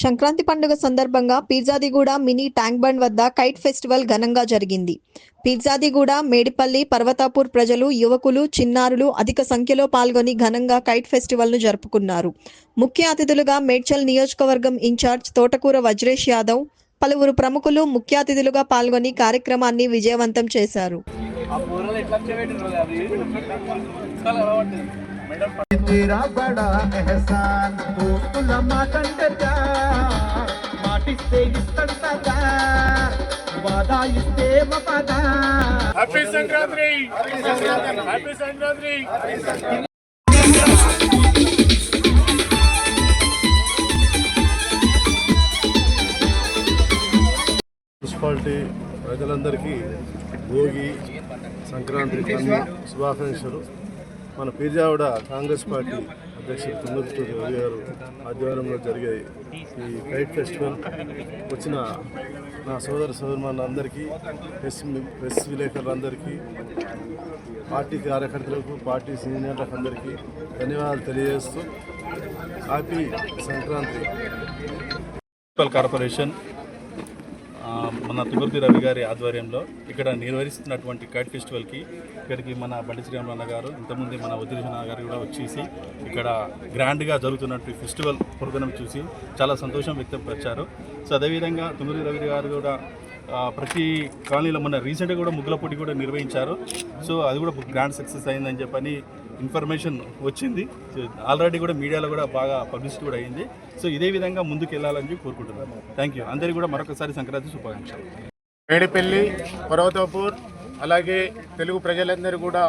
సంక్రాంతి పండుగ సందర్భంగా Peerzadiguda mini tank bund వద్ద కైట్ ఫెస్టివల్ ఘనంగా జరిగింది. పీర్జాదిగూడ, మేడిపల్లి, పర్వతాపూర్ ప్రజలు, యువకులు, చిన్నారులు అధిక సంఖ్యలో పాల్గొని ఘనంగా కైట్ ఫెస్టివల్ను జరుపుకున్నారు. ముఖ్య అతిథులుగా మేడ్చల్ నియోజకవర్గం ఇన్ఛార్జ్ తోటకూర వజ్రేష్ యాదవ్, పలువురు ప్రముఖులు ముఖ్య అతిథులుగా పాల్గొని కార్యక్రమాన్ని విజయవంతం చేశారు. तेरा बड़ा एहसान तो तुला कंटे प्यार माटिस्ते इस्तंतदार वादा इस्ते वफादार happy Sankranti happy Sankranti municipality ప్రజలందరికీ భోగి సంక్రాంతి శుభాకాంక్షలు. మన పీర్జావిడ కాంగ్రెస్ పార్టీ అధ్యక్షుడు తుమ్మూరి రవి గారు ఆధ్వర్యంలో జరిగే ఈ కైట్ ఫెస్టివల్ వచ్చిన నా సోదరులందరికీ, ప్రెస్ విలేకరులందరికీ, పార్టీ కార్యకర్తలకు, పార్టీ సీనియర్లకు అందరికీ ధన్యవాదాలు తెలియజేస్తూ హ్యాపీ సంక్రాంతి. మున్సిపల్ కార్పొరేషన్ మన తుమ్మూరి రవి గారి ఆధ్వర్యంలో ఇక్కడ నిర్వహిస్తున్నటువంటి కైట్ ఫెస్టివల్కి ఇక్కడికి మన బండి శ్రీరామన్న గారు, ఇంతకుముందు మన వదిలేసిన గారు కూడా వచ్చేసి ఇక్కడ గ్రాండ్గా జరుగుతున్నటువంటి ఫెస్టివల్ ప్రోగ్రాం చూసి చాలా సంతోషం వ్యక్తపరిచారు. సో అదేవిధంగా తుమ్మూరి రవి గారు కూడా ప్రతి కాలనీలో మొన్న రీసెంట్గా కూడా ముగ్గుల పోటీ కూడా నిర్వహించారు. సో అది కూడా గ్రాండ్ సక్సెస్ అయిందని చెప్పని ఇన్ఫర్మేషన్ వచ్చింది. ఆల్రెడీ కూడా మీడియాలో కూడా బాగా పబ్లిసిటీ కూడా అయింది. సో ఇదే విధంగా ముందుకు వెళ్ళాలని చెప్పి కోరుకుంటున్నాను. Thank you. అందరికీ కూడా మరొకసారి సంక్రాంతి శుభాకాంక్షలు. మేడిపల్లి, పర్వతాపూర్ అలాగే తెలుగు ప్రజలందరూ కూడా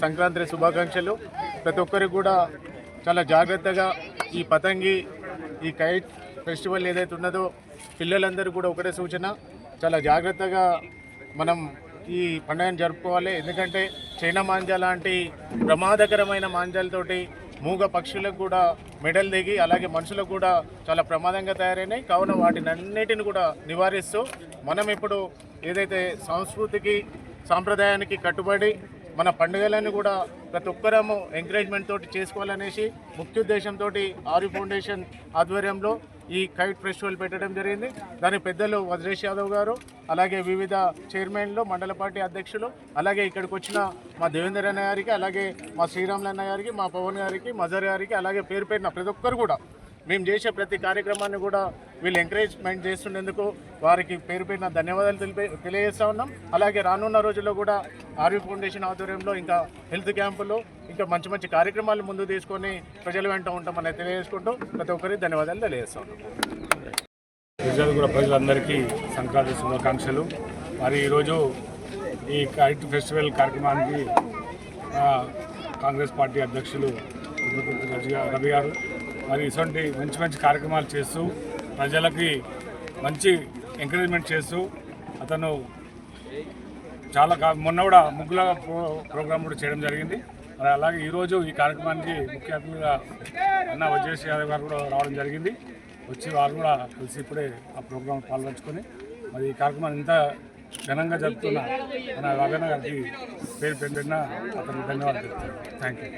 సంక్రాంతి శుభాకాంక్షలు. ప్రతి ఒక్కరికి కూడా చాలా జాగ్రత్తగా ఈ పతంగి, ఈ కైట్ ఫెస్టివల్ ఏదైతే ఉన్నదో పిల్లలందరూ కూడా ఒకటే సూచన, చాలా జాగ్రత్తగా మనం ఈ పండుగను జరుపుకోవాలి. ఎందుకంటే చైనా మాంజా లాంటి ప్రమాదకరమైన మాంజాలతోటి మూగ పక్షులకు కూడా మెడల్ దిగి అలాగే మనుషులకు కూడా చాలా ప్రమాదంగా తయారైనాయి. కావున వాటిని అన్నిటిని కూడా నివారిస్తూ మనం ఇప్పుడు ఏదైతే సంస్కృతికి సాంప్రదాయానికి కట్టుబడి మన పండుగలను కూడా ప్రతి ఒక్కరము ఎంకరేజ్మెంట్ తోటి చేసుకోవాలనేసి ముఖ్య ఉద్దేశంతో ఆర్యు ఫౌండేషన్ ఆధ్వర్యంలో ఈ కైట్ ఫెస్టివల్ పెట్టడం జరిగింది. దాని పెద్దలు వజ్రేష్ యాదవ్ గారు, అలాగే వివిధ చైర్మన్లు, మండల పార్టీ అధ్యక్షులు, అలాగే ఇక్కడికి వచ్చిన మా దేవేందర్ అన్న గారికి, అలాగే మా శ్రీరాములు అన్న గారికి, మా పవన్ గారికి, మజర్ గారికి, అలాగే పేరు పేరున ప్రతి ఒక్కరు కూడా మేము చేసే ప్రతి కార్యక్రమాన్ని కూడా వీళ్ళు ఎంకరేజ్మెంట్ చేస్తున్నందుకు వారికి పేరు పేరున ధన్యవాదాలు తెలియజేస్తూ ఉన్నాం. అలాగే రానున్న రోజుల్లో కూడా ఆర్యు ఫౌండేషన్ ఆధ్వర్యంలో ఇంకా హెల్త్ క్యాంపులు, ఇంకా మంచి మంచి కార్యక్రమాలు ముందు తీసుకొని ప్రజల వెంట ఉంటామని తెలియజేసుకుంటూ ప్రతి ఒక్కరికి ధన్యవాదాలు తెలియజేస్తూ ఉన్నాం. కూడా ప్రజలందరికీ సంక్రాంతి శుభాకాంక్షలు. మరి ఈరోజు ఈ కైట్ ఫెస్టివల్ కార్యక్రమానికి కాంగ్రెస్ పార్టీ అధ్యక్షులు రవి గారు మరి ఇటువంటి మంచి మంచి కార్యక్రమాలు చేస్తూ ప్రజలకి మంచి ఎంకరేజ్మెంట్ చేస్తూ అతను చాలా మొన్న కూడా ముగ్గుల ప్రోగ్రాం కూడా చేయడం జరిగింది. మరి అలాగే ఈరోజు ఈ కార్యక్రమానికి ముఖ్య అతిథిగా అన్న వజ్రేష్ యాదవ్ గారు కూడా రావడం జరిగింది. వచ్చి వారు కూడా కలిసి ఇప్పుడే ఆ ప్రోగ్రాం పాల్గొంచుకొని మరి ఈ కార్యక్రమాన్ని ఇంత ఘనంగా జరుపుతున్న మన రవీణ గారికి పేరు పెట్టిన అతనికి ధన్యవాదాలు చెప్తున్నాను. Thank you.